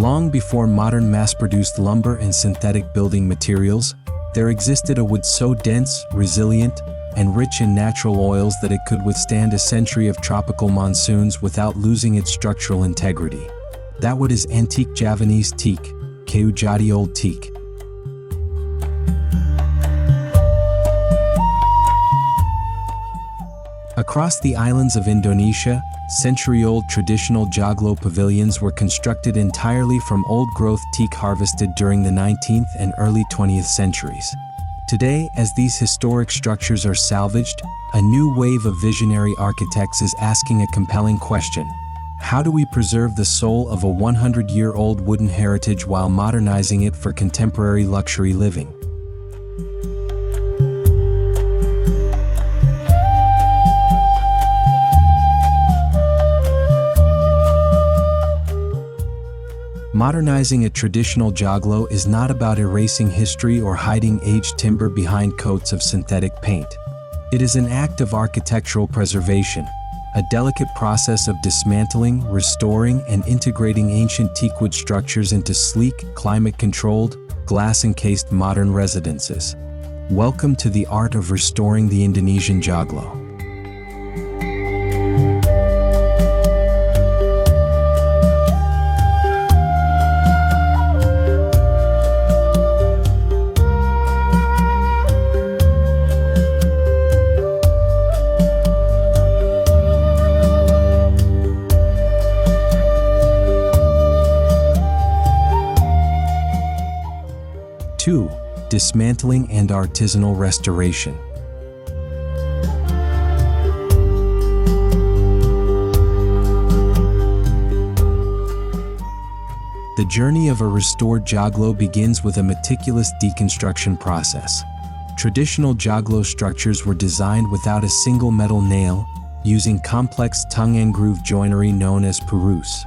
Long before modern mass-produced lumber and synthetic building materials, there existed a wood so dense, resilient, and rich in natural oils that it could withstand a century of tropical monsoons without losing its structural integrity. That wood is antique Javanese teak, kayu jati old teak. Across the islands of Indonesia, century-old traditional Joglo pavilions were constructed entirely from old-growth teak harvested during the 19th and early 20th centuries. Today, as these historic structures are salvaged, a new wave of visionary architects is asking a compelling question. How do we preserve the soul of a 100-year-old wooden heritage while modernizing it for contemporary luxury living? Modernizing a traditional joglo is not about erasing history or hiding aged timber behind coats of synthetic paint. It is an act of architectural preservation, a delicate process of dismantling, restoring, and integrating ancient teakwood structures into sleek, climate-controlled, glass-encased modern residences. Welcome to the art of restoring the Indonesian joglo. Dismantling and artisanal restoration. The journey of a restored joglo begins with a meticulous deconstruction process. Traditional joglo structures were designed without a single metal nail, using complex tongue and groove joinery known as purus.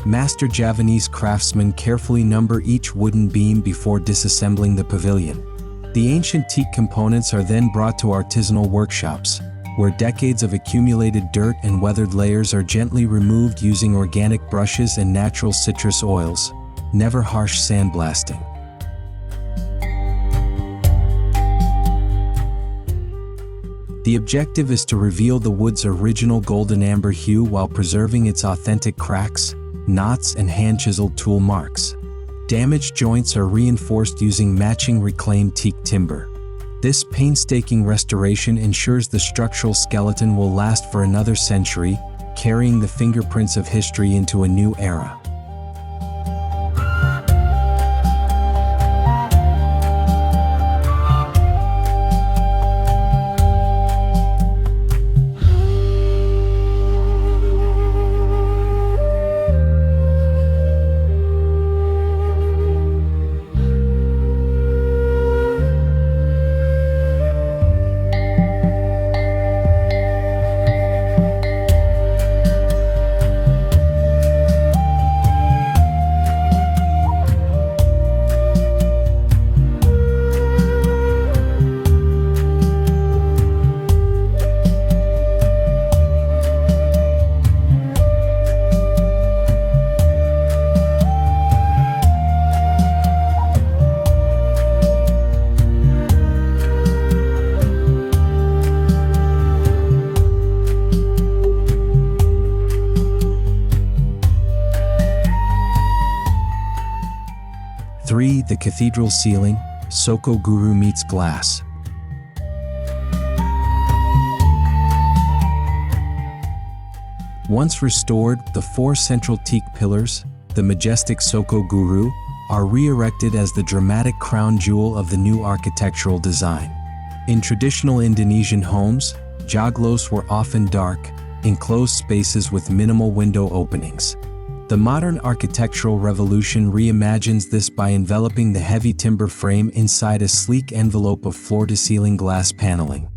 Master Javanese craftsmen carefully number each wooden beam before disassembling the pavilion. The ancient teak components are then brought to artisanal workshops, where decades of accumulated dirt and weathered layers are gently removed using organic brushes and natural citrus oils, never harsh sandblasting. The objective is to reveal the wood's original golden amber hue while preserving its authentic cracks, knots, and hand-chiseled tool marks. Damaged joints are reinforced using matching reclaimed teak timber. This painstaking restoration ensures the structural skeleton will last for another century, carrying the fingerprints of history into a new era. The cathedral ceiling, Soko Guru meets glass. Once restored, the four central teak pillars, the majestic Soko Guru, are re-erected as the dramatic crown jewel of the new architectural design. In traditional Indonesian homes, joglos were often dark, enclosed spaces with minimal window openings. The modern architectural revolution reimagines this by enveloping the heavy timber frame inside a sleek envelope of floor-to-ceiling glass paneling.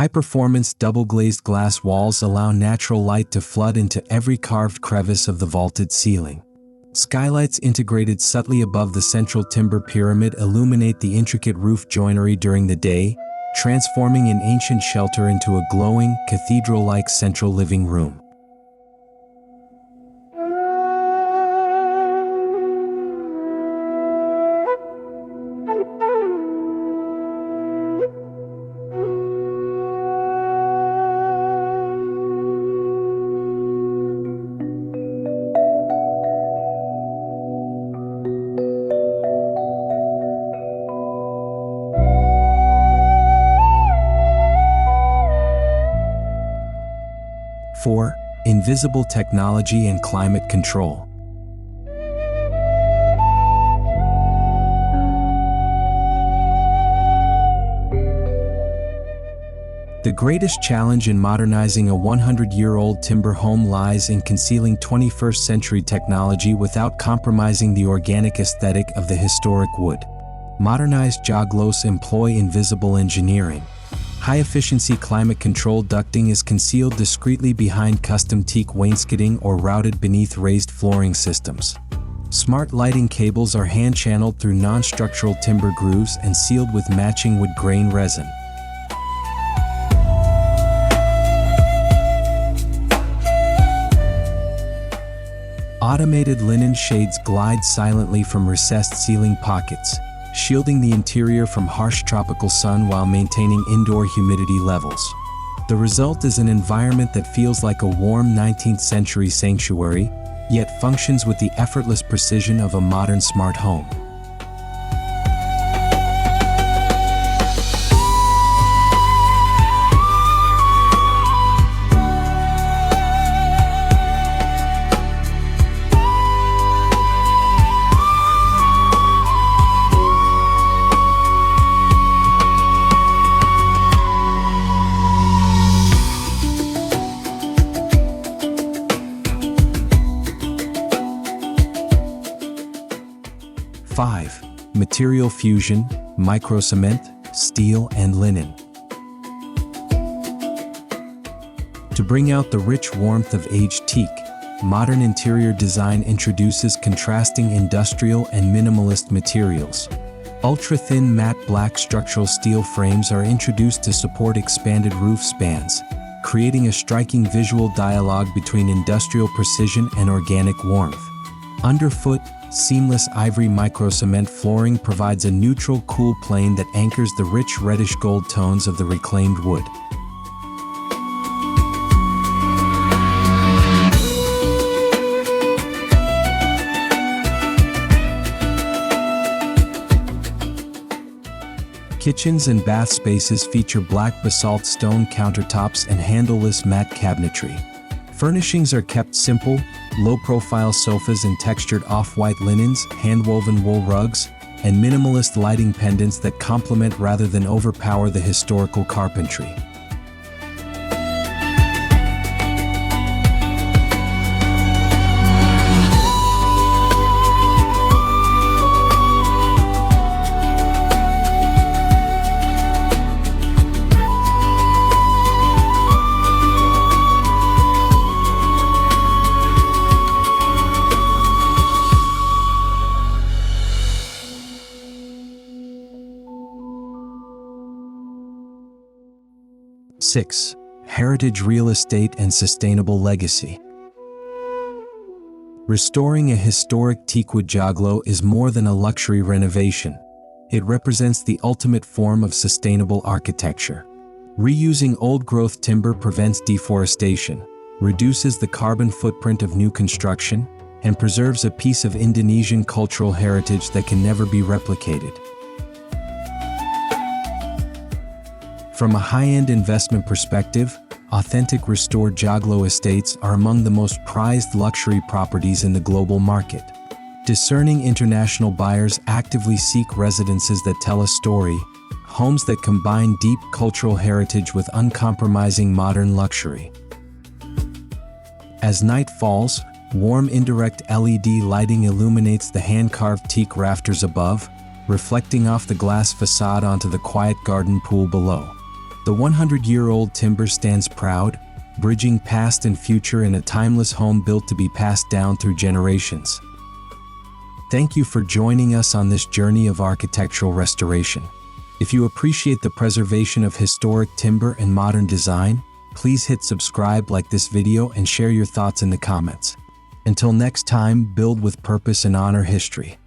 High-performance double-glazed glass walls allow natural light to flood into every carved crevice of the vaulted ceiling. Skylights integrated subtly above the central timber pyramid illuminate the intricate roof joinery during the day, transforming an ancient shelter into a glowing, cathedral-like central living room. Four, invisible technology and climate control. The greatest challenge in modernizing a 100-year-old timber home lies in concealing 21st-century technology without compromising the organic aesthetic of the historic wood. Modernized joglos employ invisible engineering. High-efficiency climate-controlled ducting is concealed discreetly behind custom teak wainscoting or routed beneath raised flooring systems. Smart lighting cables are hand-channeled through non-structural timber grooves and sealed with matching wood grain resin. Automated linen shades glide silently from recessed ceiling pockets, shielding the interior from harsh tropical sun while maintaining indoor humidity levels. The result is an environment that feels like a warm 19th century sanctuary, yet functions with the effortless precision of a modern smart home. Five, material fusion, microcement, steel, and linen. To bring out the rich warmth of aged teak, modern interior design introduces contrasting industrial and minimalist materials. Ultra-thin matte black structural steel frames are introduced to support expanded roof spans, creating a striking visual dialogue between industrial precision and organic warmth. Underfoot, seamless ivory microcement flooring provides a neutral, cool plane that anchors the rich reddish-gold tones of the reclaimed wood. Kitchens and bath spaces feature black basalt stone countertops and handleless matte cabinetry. Furnishings are kept simple, low-profile sofas and textured off-white linens, hand-woven wool rugs, and minimalist lighting pendants that complement rather than overpower the historical carpentry. Six, heritage real estate and sustainable legacy. Restoring a historic Teakwood joglo is more than a luxury renovation. It represents the ultimate form of sustainable architecture. Reusing old-growth timber prevents deforestation, reduces the carbon footprint of new construction, and preserves a piece of Indonesian cultural heritage that can never be replicated. From a high-end investment perspective, authentic restored joglo estates are among the most prized luxury properties in the global market. Discerning international buyers actively seek residences that tell a story, homes that combine deep cultural heritage with uncompromising modern luxury. As night falls, warm indirect LED lighting illuminates the hand-carved teak rafters above, reflecting off the glass facade onto the quiet garden pool below. The 100-year-old timber stands proud, bridging past and future in a timeless home built to be passed down through generations. Thank you for joining us on this journey of architectural restoration. If you appreciate the preservation of historic timber and modern design, please hit subscribe, like this video, and share your thoughts in the comments. Until next time, build with purpose and honor history.